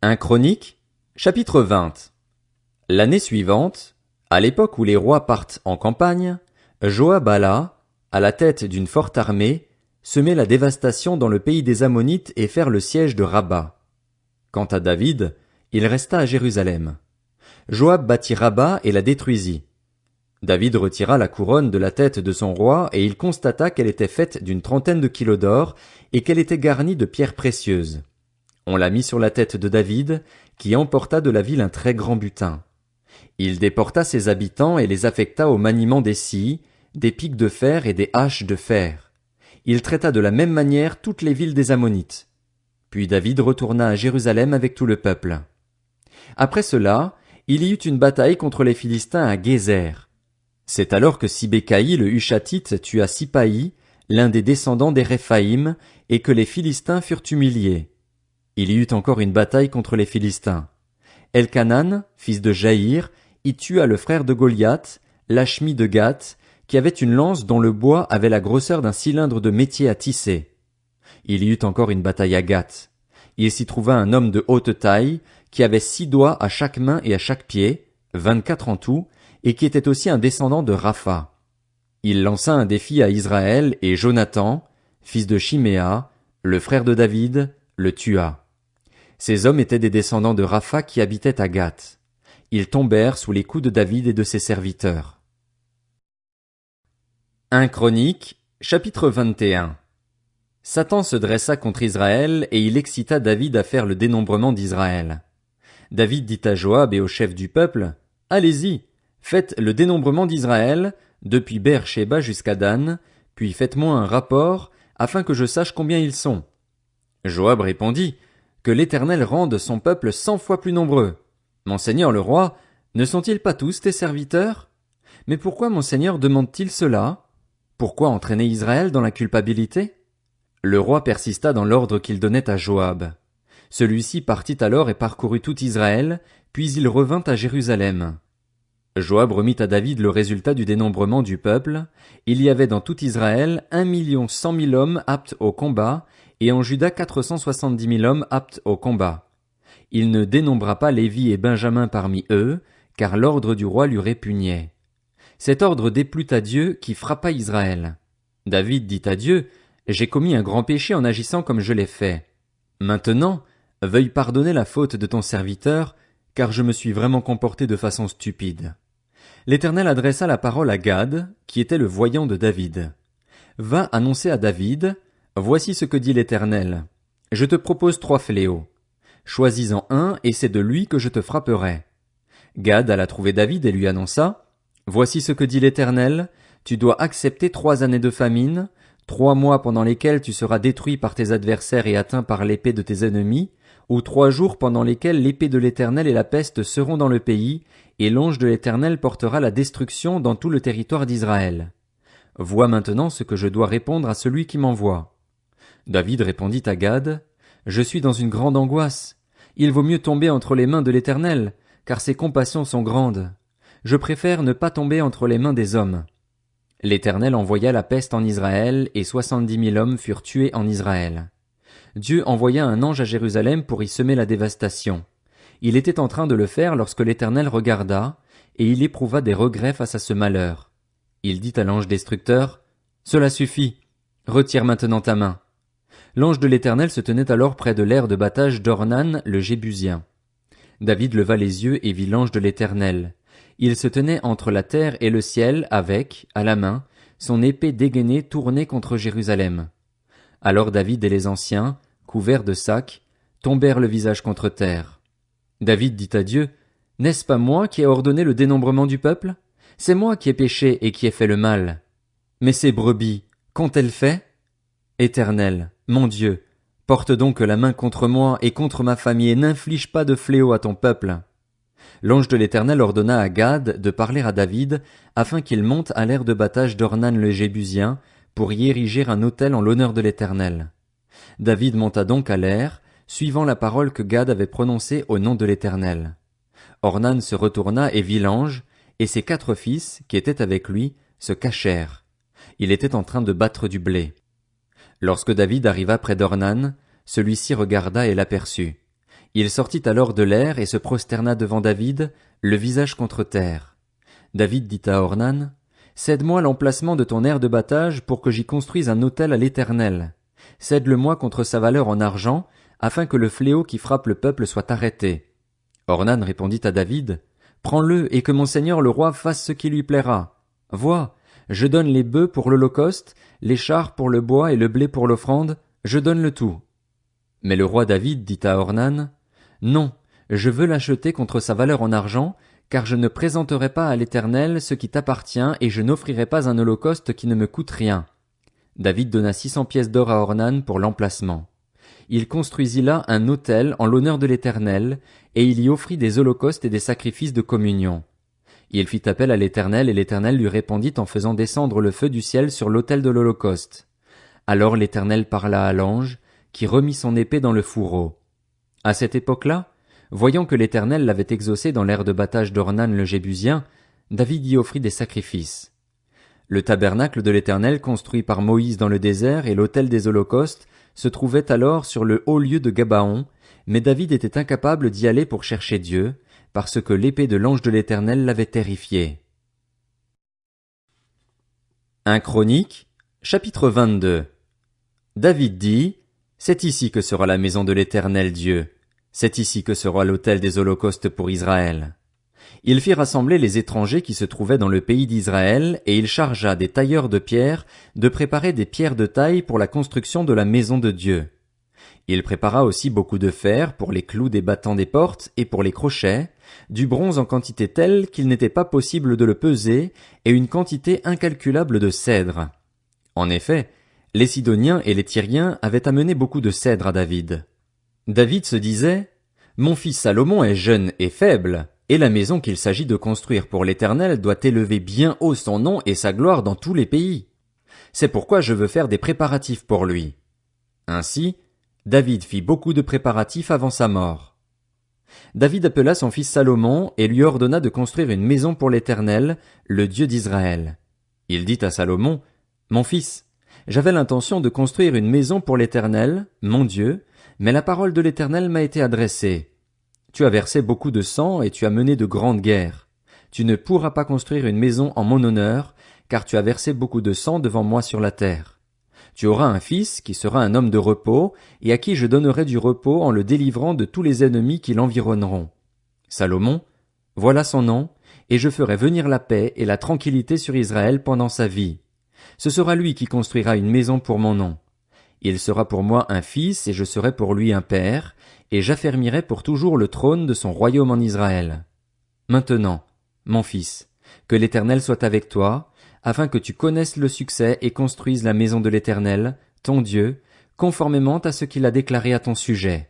1 Chroniques, chapitre 20. L'année suivante, à l'époque où les rois partent en campagne, Joab alla, à la tête d'une forte armée, semer la dévastation dans le pays des Ammonites et faire le siège de Rabba. Quant à David, il resta à Jérusalem. Joab bâtit Rabba et la détruisit. David retira la couronne de la tête de son roi et il constata qu'elle était faite d'une 30aine de kilos d'or et qu'elle était garnie de pierres précieuses. On la mit sur la tête de David, qui emporta de la ville un très grand butin. Il déporta ses habitants et les affecta au maniement des scies, des pics de fer et des haches de fer. Il traita de la même manière toutes les villes des Ammonites. Puis David retourna à Jérusalem avec tout le peuple. Après cela, il y eut une bataille contre les Philistins à Gézer. C'est alors que Sibécaï le Hushatite tua Sipaï, l'un des descendants des Réphaïm, et que les Philistins furent humiliés. Il y eut encore une bataille contre les Philistins. Elkanan, fils de Jaïr, y tua le frère de Goliath, Lachmi de Gath, qui avait une lance dont le bois avait la grosseur d'un cylindre de métier à tisser. Il y eut encore une bataille à Gath. Il s'y trouva un homme de haute taille, qui avait 6 doigts à chaque main et à chaque pied, 24 en tout, et qui était aussi un descendant de Rapha. Il lança un défi à Israël et Jonathan, fils de Chiméa, le frère de David, le tua. Ces hommes étaient des descendants de Rapha qui habitaient à Gath. Ils tombèrent sous les coups de David et de ses serviteurs. 1 Chroniques, chapitre 21. Satan se dressa contre Israël et il excita David à faire le dénombrement d'Israël. David dit à Joab et aux chefs du peuple, « Allez-y, faites le dénombrement d'Israël, depuis Beer-Shéba jusqu'à Dan, puis faites-moi un rapport, afin que je sache combien ils sont. » Joab répondit, « Que l'Éternel rende son peuple 100 fois plus nombreux. Mon seigneur le roi, ne sont-ils pas tous tes serviteurs? Mais pourquoi mon seigneur demande-t-il cela? Pourquoi entraîner Israël dans la culpabilité? » Le roi persista dans l'ordre qu'il donnait à Joab. Celui-ci partit alors et parcourut tout Israël, puis il revint à Jérusalem. Joab remit à David le résultat du dénombrement du peuple. Il y avait dans tout Israël 1 100 000 hommes aptes au combat, et en Juda 470 000 hommes aptes au combat. Il ne dénombra pas Lévi et Benjamin parmi eux, car l'ordre du roi lui répugnait. Cet ordre déplut à Dieu qui frappa Israël. David dit à Dieu, « J'ai commis un grand péché en agissant comme je l'ai fait. Maintenant, veuille pardonner la faute de ton serviteur, car je me suis vraiment comporté de façon stupide. » L'Éternel adressa la parole à Gad, qui était le voyant de David. « Va annoncer à David, voici ce que dit l'Éternel. Je te propose 3 fléaux. Choisis-en un, et c'est de lui que je te frapperai. » Gad alla trouver David et lui annonça, « Voici ce que dit l'Éternel, tu dois accepter 3 années de famine, 3 mois pendant lesquels tu seras détruit par tes adversaires et atteint par l'épée de tes ennemis, ou 3 jours pendant lesquels l'épée de l'Éternel et la peste seront dans le pays, et l'ange de l'Éternel portera la destruction dans tout le territoire d'Israël. Vois maintenant ce que je dois répondre à celui qui m'envoie. » David répondit à Gad, « Je suis dans une grande angoisse. Il vaut mieux tomber entre les mains de l'Éternel, car ses compassions sont grandes. Je préfère ne pas tomber entre les mains des hommes. » L'Éternel envoya la peste en Israël, et 70 000 hommes furent tués en Israël. Dieu envoya un ange à Jérusalem pour y semer la dévastation. Il était en train de le faire lorsque l'Éternel regarda, et il éprouva des regrets face à ce malheur. Il dit à l'ange destructeur, « Cela suffit, retire maintenant ta main. » L'ange de l'Éternel se tenait alors près de l'aire de battage d'Ornan le Jébusien. David leva les yeux et vit l'ange de l'Éternel. Il se tenait entre la terre et le ciel avec, à la main, son épée dégainée tournée contre Jérusalem. Alors David et les anciens, couverts de sacs, tombèrent le visage contre terre. David dit à Dieu, « N'est-ce pas moi qui ai ordonné le dénombrement du peuple? C'est moi qui ai péché et qui ai fait le mal. Mais ces brebis, qu'ont-elles fait? Éternel, mon Dieu, porte donc la main contre moi et contre ma famille et n'inflige pas de fléau à ton peuple. » L'ange de l'Éternel ordonna à Gad de parler à David afin qu'il monte à l'aire de battage d'Ornan le Jébusien pour y ériger un autel en l'honneur de l'Éternel. David monta donc à l'aire, suivant la parole que Gad avait prononcée au nom de l'Éternel. Ornan se retourna et vit l'ange, et ses 4 fils, qui étaient avec lui, se cachèrent. Il était en train de battre du blé. Lorsque David arriva près d'Ornan, celui-ci regarda et l'aperçut. Il sortit alors de l'air et se prosterna devant David, le visage contre terre. David dit à Ornan, « Cède-moi l'emplacement de ton aire de battage pour que j'y construise un autel à l'Éternel. Cède-le-moi contre sa valeur en argent, afin que le fléau qui frappe le peuple soit arrêté. » Ornan répondit à David, « Prends-le et que mon seigneur le roi fasse ce qui lui plaira. Vois, je donne les bœufs pour l'holocauste, les chars pour le bois et le blé pour l'offrande, je donne le tout. » Mais le roi David dit à Ornan, « Non, je veux l'acheter contre sa valeur en argent, car je ne présenterai pas à l'Éternel ce qui t'appartient et je n'offrirai pas un holocauste qui ne me coûte rien. » David donna 600 pièces d'or à Ornan pour l'emplacement. Il construisit là un autel en l'honneur de l'Éternel, et il y offrit des holocaustes et des sacrifices de communion. Il fit appel à l'Éternel, et l'Éternel lui répondit en faisant descendre le feu du ciel sur l'autel de l'holocauste. Alors l'Éternel parla à l'ange, qui remit son épée dans le fourreau. À cette époque-là, voyant que l'Éternel l'avait exaucé dans l'aire de battage d'Ornan le Jébusien, David y offrit des sacrifices. Le tabernacle de l'Éternel construit par Moïse dans le désert et l'autel des holocaustes se trouvaient alors sur le haut lieu de Gabaon, mais David était incapable d'y aller pour chercher Dieu, parce que l'épée de l'ange de l'Éternel l'avait terrifié. 1 Chroniques, chapitre 22. David dit, « C'est ici que sera la maison de l'Éternel Dieu. C'est ici que sera l'autel des holocaustes pour Israël. » Il fit rassembler les étrangers qui se trouvaient dans le pays d'Israël, et il chargea des tailleurs de pierre de préparer des pierres de taille pour la construction de la maison de Dieu. Il prépara aussi beaucoup de fer pour les clous des battants des portes et pour les crochets, du bronze en quantité telle qu'il n'était pas possible de le peser, et une quantité incalculable de cèdre. En effet, les Sidoniens et les Tyriens avaient amené beaucoup de cèdre à David. David se disait, « Mon fils Salomon est jeune et faible, et la maison qu'il s'agit de construire pour l'Éternel doit élever bien haut son nom et sa gloire dans tous les pays. C'est pourquoi je veux faire des préparatifs pour lui. » Ainsi, David fit beaucoup de préparatifs avant sa mort. David appela son fils Salomon et lui ordonna de construire une maison pour l'Éternel, le Dieu d'Israël. Il dit à Salomon, « Mon fils, j'avais l'intention de construire une maison pour l'Éternel, mon Dieu, mais la parole de l'Éternel m'a été adressée. Tu as versé beaucoup de sang et tu as mené de grandes guerres. Tu ne pourras pas construire une maison en mon honneur, car tu as versé beaucoup de sang devant moi sur la terre. Tu auras un fils qui sera un homme de repos, et à qui je donnerai du repos en le délivrant de tous les ennemis qui l'environneront. Salomon, voilà son nom, et je ferai venir la paix et la tranquillité sur Israël pendant sa vie. Ce sera lui qui construira une maison pour mon nom. Il sera pour moi un fils et je serai pour lui un père, et j'affermirai pour toujours le trône de son royaume en Israël. Maintenant, mon fils, que l'Éternel soit avec toi, afin que tu connaisses le succès et construises la maison de l'Éternel, ton Dieu, conformément à ce qu'il a déclaré à ton sujet.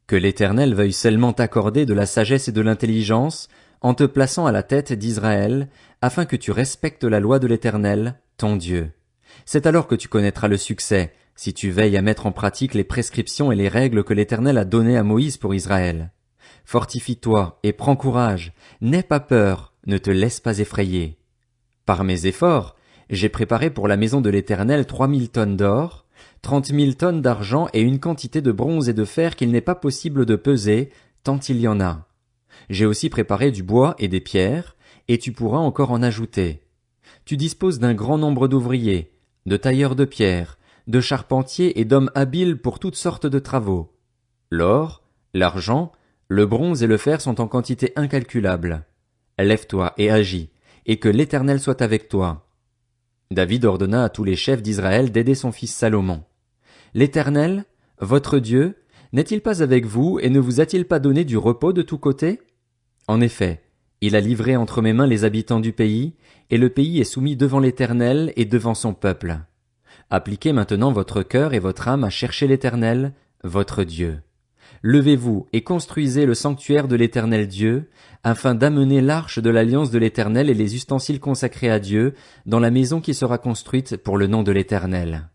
Que l'Éternel veuille seulement t'accorder de la sagesse et de l'intelligence, en te plaçant à la tête d'Israël, afin que tu respectes la loi de l'Éternel, ton Dieu. C'est alors que tu connaîtras le succès, si tu veilles à mettre en pratique les prescriptions et les règles que l'Éternel a données à Moïse pour Israël. Fortifie-toi et prends courage, n'aie pas peur, ne te laisse pas effrayer. Par mes efforts, j'ai préparé pour la maison de l'Éternel 3000 tonnes d'or, 30 000 tonnes d'argent et une quantité de bronze et de fer qu'il n'est pas possible de peser, tant il y en a. J'ai aussi préparé du bois et des pierres, et tu pourras encore en ajouter. Tu disposes d'un grand nombre d'ouvriers, de tailleurs de pierre, de charpentiers et d'hommes habiles pour toutes sortes de travaux. L'or, l'argent, le bronze et le fer sont en quantité incalculable. Lève-toi et agis, et que l'Éternel soit avec toi. David ordonna à tous les chefs d'Israël d'aider son fils Salomon. L'Éternel, votre Dieu, n'est-il pas avec vous et ne vous a-t-il pas donné du repos de tous côtés? En effet, il a livré entre mes mains les habitants du pays, et le pays est soumis devant l'Éternel et devant son peuple. Appliquez maintenant votre cœur et votre âme à chercher l'Éternel, votre Dieu. Levez-vous et construisez le sanctuaire de l'Éternel Dieu, afin d'amener l'arche de l'alliance de l'Éternel et les ustensiles consacrés à Dieu dans la maison qui sera construite pour le nom de l'Éternel.